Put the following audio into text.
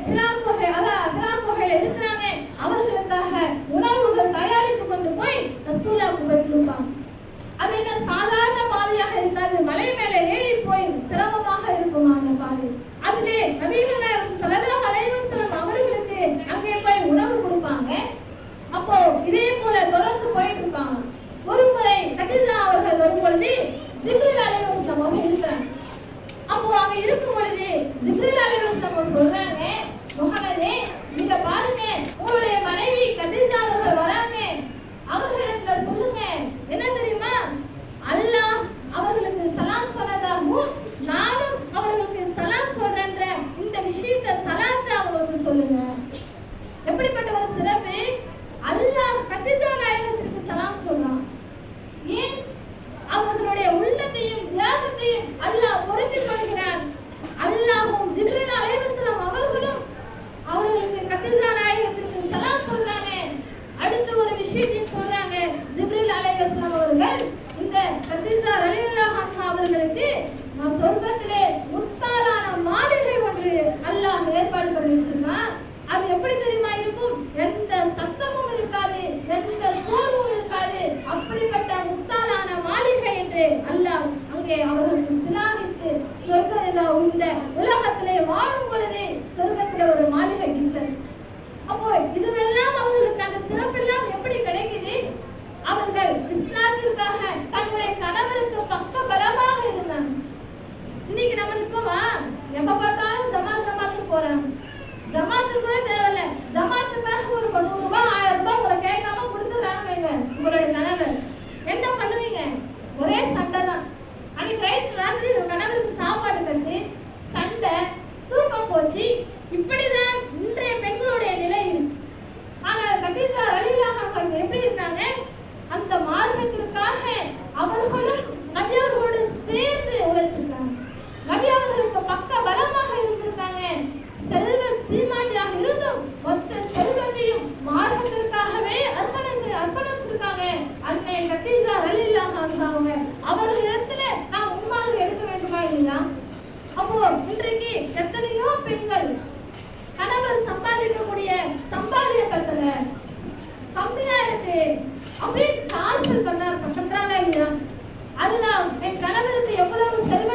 ஹிரா குகையில இருக்கிறாங்க. அவர்களுக்காக உணவுகள் தயாரித்து கொண்டு போய் ரசூலுல்லாஹ்வுக்கு போய் கொடுப்பாங்க. அது என்ன சாதாரண பாதையாக இருக்காது, மலை மேல ஏறி போய் சிரமமாக இருக்குமா அந்த பாதை. அதிலே நபிகள் நாயகம் ஸல்லல்லாஹு அலைஹி வஸல்லம் அவர்களுக்கு அங்கே போய் உணவு கொடுப்பாங்க. அப்போ இதே போல தொடர்ந்து போயிட்டு இருப்பாங்க. ஒரு முறை கதீஜா அவர்கள் வரும் பொழுது ஜிப்ரீல் அலைஹிஸ்ஸலாம் அவங்க இருக்கிறாங்க. அப்போ அங்க இருக்கும் பொழுது ஜிப்ரீல் அலைஹிஸ்ஸலாம் சொல்றாங்க, முஹம்மதே நீங்க பாருங்க, உங்களுடைய மனைவி கதீஜா அவர்கள் வராங்க, அவர்களிடத்துல சொல்லுங்க என்ன தெரியுமா, அல்லாஹ் அவர்களுக்கு சலாம் சொன்னதாகவும் நானும் அவர்களுக்கு சலாம் சொல்றேன்ற இந்த விஷயத்தை சலாத்தை அவங்களுக்கு சொல்லுங்க. எப்படிப்பட்ட ஒரு சிறப்பு! அல்லாஹ் கதீஜா நாயகத்திற்கு சலாம் சொல்றான். ஏன்? அவர்களுடைய உள்ளத்தையும் தியாகத்தையும் அல்லாஹ் பொருந்திக் கொள்கிறான். அல்லாஹ்வும் ஜிப்ரீல் அலைஹிஸ்ஸலாம் அவர்களும் அவர்களுக்கு கதீஜா நாயகத்திற்கு சலாம் சொல்றாங்க. அடுத்து ஒரு விஷயத்தையும் சொல்றாங்க. ஜிப்ரீல் அலைஹிஸ்ஸலாம் அவர்கள் இந்த கதீஜா ரலியல்லாஹு அன்ஹா அவர்களுக்கு சொர்க்கத்திலே முத்தாலான மாளிகை ஒன்று அல்லாஹ் ஏற்பாடு பண்ணி வச்சிருக்கான். அது எப்படி தெரியுமா இருக்கும்? எந்த சத்தமும் இருக்காது, எந்த சோர்வும் இருக்காது. அப்படிப்பட்ட முத்தாலான மாளிகை என்று அல்லாஹ் அங்கே அவர்களுக்கு சிலாகித்து சொர்க்கத்தில் இந்த உலகத்திலே வாழும் பொழுதே சொர்க்கத்திலே ஒரு மாளிகை இருக்கிறது. அப்போ இதுவெல்லாம் அவர்களுக்கு அந்த சிறப்பெல்லாம் எப்படி கிடைக்குது? அவர்கள் இஸ்லாத்திற்காக தன்னுடைய கணவருக்கு பக்க பலமாக இருந்தாங்க. இன்னைக்கு நம்ம நிற்போமா? எப்ப பார்த்தாலும் ஜமாத்துக்கு போறாங்க. ஜமாத்துக்கு கூட தேவையில்லை, ஜமாத்துக்காக ஒரு 100 ரூபாய் 1000 ரூபாய் உங்களை கேட்காம கொடுத்துறாங்க. உங்களுடைய கணவர் என்ன பண்ணுவீங்க? ஒரே சண்டை தான். அன்னைக்கு ராத்திரி கணவருக்கு சாப்பாடு கட்டு சண்டை, தூக்கம் போச்சு. இப்படிதான் இன்றைய பெண்களுடைய நிலை. ஆனால் கதீஜா ரலியல்லாஹு அன்ஹா எப்படி இருக்காங்க? அந்த மார்க்கத்திற்காக அவர்களும் நபி அவர்களோடு சேர்ந்து உழைச்சிருக்காங்க. நபி அவர்களுக்கு பக்க பலமாக இருந்திருக்காங்க. செல்வ சீமாட்டியாக இருந்தும் மொத்த செல்வத்தையும் மார்க்கத்திற்காகவே அர்ப்பணிச்சிருக்காங்க. அன்னை கதீஜா ரலியல்லாஹு அன்ஹா அவர்களிடத்துல நாம் முன்மாதிரி எடுக்க வேண்டுமா இல்லையா? அப்போ இன்றைக்கு எத்தனையோ பெண்கள் கணவர் சம்பாதிக்கக்கூடிய சம்பாதியத்துல கம்மியா இருக்கு அப்படின்னு டார்ச்சர் பண்றாங்க இல்லையா? அல்லாஹ் என் கணவருக்கு எவ்வளவு செல்வ